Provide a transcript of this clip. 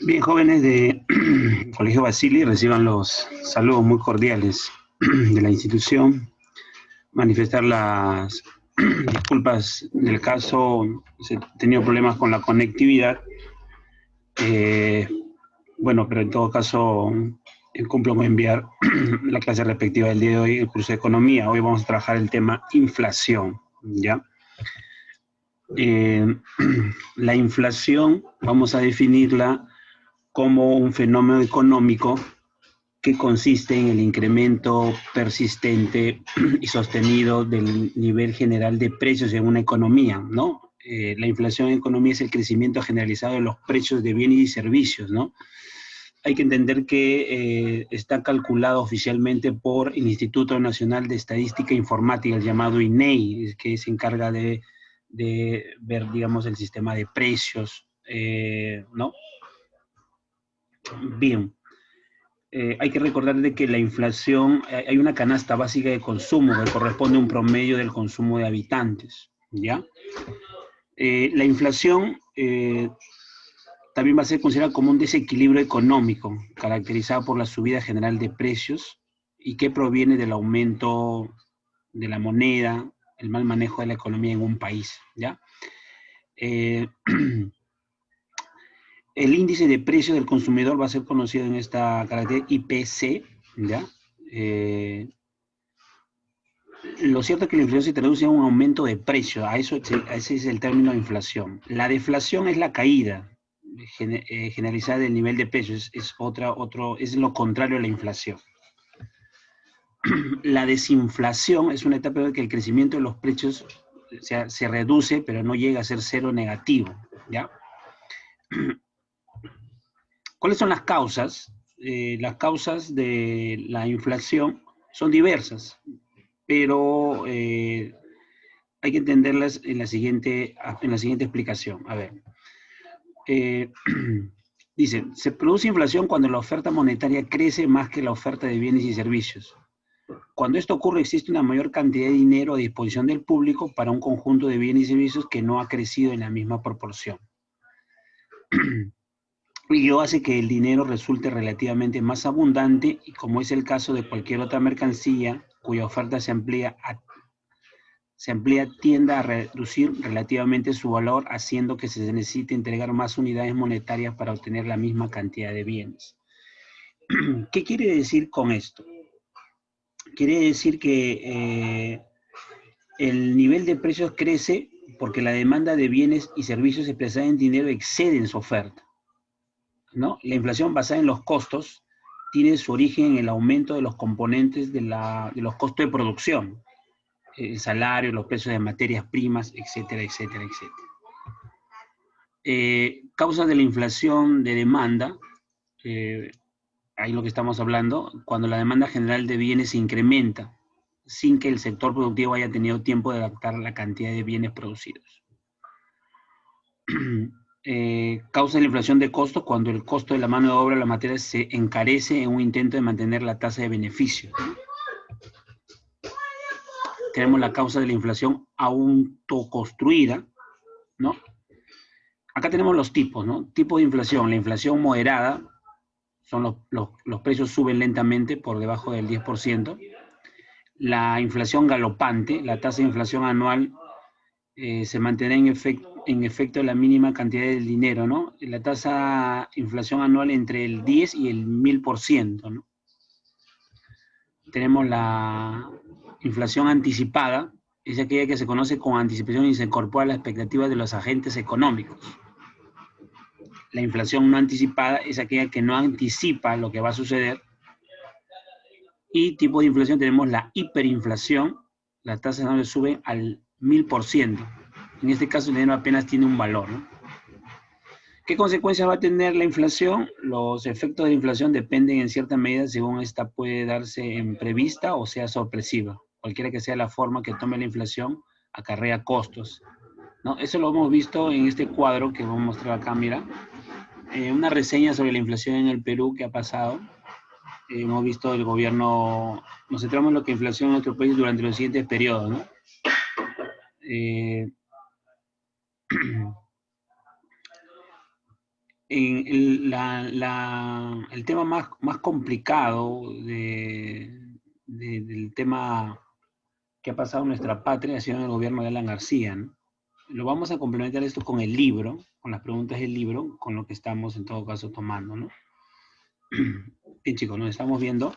Bien, jóvenes de Colegio Basili, reciban los saludos muy cordiales de la institución. Manifestar las disculpas del caso, he tenido problemas con la conectividad. Eh, bueno, pero en todo caso, cumplo con enviar la clase respectiva del día de hoy, el curso de economía. Hoy vamos a trabajar el tema inflación, ¿ya? Eh, la inflación, vamos a definirla como un fenómeno económico que consiste en el incremento persistente y sostenido del nivel general de precios en una economía, ¿no? La inflación en economía es el crecimiento generalizado de los precios de bienes y servicios, ¿no? Hay que entender que está calculado oficialmente por el Instituto Nacional de Estadística e Informática, el llamado INEI, que se encarga de ver, digamos, el sistema de precios, ¿no? Bien, hay que recordar de que la inflación, hay una canasta básica de consumo que corresponde a un promedio del consumo de habitantes, ¿ya? La inflación también va a ser considerada como un desequilibrio económico, caracterizado por la subida general de precios y que proviene del aumento de la moneda, el mal manejo de la economía en un país, ¿ya? Eh, el índice de precio del consumidor va a ser conocido en esta característica IPC, ¿ya? Eh, lo cierto es que la inflación se traduce en un aumento de precio, a ese es el término de inflación. La deflación es la caída generalizada del nivel de precios, es lo contrario a la inflación. La desinflación es una etapa en que el crecimiento de los precios se reduce, pero no llega a ser cero negativo, ¿ya? ¿Cuáles son las causas? Las causas de la inflación son diversas, pero hay que entenderlas en la siguiente explicación. A ver, eh, dice, se produce inflación cuando la oferta monetaria crece más que la oferta de bienes y servicios. Cuando esto ocurre, existe una mayor cantidad de dinero a disposición del público para un conjunto de bienes y servicios que no ha crecido en la misma proporción. Ello hace que el dinero resulte relativamente más abundante y, como es el caso de cualquier otra mercancía cuya oferta tienda a reducir relativamente su valor, haciendo que se necesite entregar más unidades monetarias para obtener la misma cantidad de bienes. ¿Qué quiere decir con esto? Quiere decir que el nivel de precios crece porque la demanda de bienes y servicios expresada en dinero excede en su oferta, ¿no? La inflación basada en los costos tiene su origen en el aumento de los componentes de los costos de producción, el salario, los precios de materias primas, etcétera, etcétera, etcétera. Causas de la inflación de demanda, ahí lo que estamos hablando, cuando la demanda general de bienes se incrementa sin que el sector productivo haya tenido tiempo de adaptar la cantidad de bienes producidos. Causa la inflación de costos cuando el costo de la mano de obra o la materia se encarece en un intento de mantener la tasa de beneficio. Tenemos la causa de la inflación autoconstruida, ¿no? Acá tenemos los tipos, ¿no? Tipo de inflación. La inflación moderada, son los precios suben lentamente por debajo del 10%. La inflación galopante, la tasa de inflación anual se mantendrá en efecto la mínima cantidad del dinero, ¿no? La tasa de inflación anual entre el 10 y el 1000%, ¿no? Tenemos la inflación anticipada, es aquella que se conoce con anticipación y se incorpora a las expectativas de los agentes económicos. La inflación no anticipada es aquella que no anticipa lo que va a suceder. Y tipo de inflación tenemos la hiperinflación, las tasas anuales suben al 1000%. En este caso el dinero apenas tiene un valor, ¿no? ¿Qué consecuencias va a tener la inflación? Los efectos de la inflación dependen en cierta medida según esta puede darse en prevista o sea sorpresiva. Cualquiera que sea la forma que tome la inflación, acarrea costos, ¿no? Eso lo hemos visto en este cuadro que vamos a mostrar acá, mira. Una reseña sobre la inflación en el Perú que ha pasado. Hemos visto el gobierno, nos centramos en lo que inflación en nuestro país durante los siguientes periodos, ¿no? Eh, el tema más complicado del tema que ha pasado en nuestra patria ha sido en el gobierno de Alan García, ¿no? Lo vamos a complementar esto con el libro, con las preguntas del libro, con lo que estamos en todo caso tomando, ¿no? Bien, chicos, nos estamos viendo.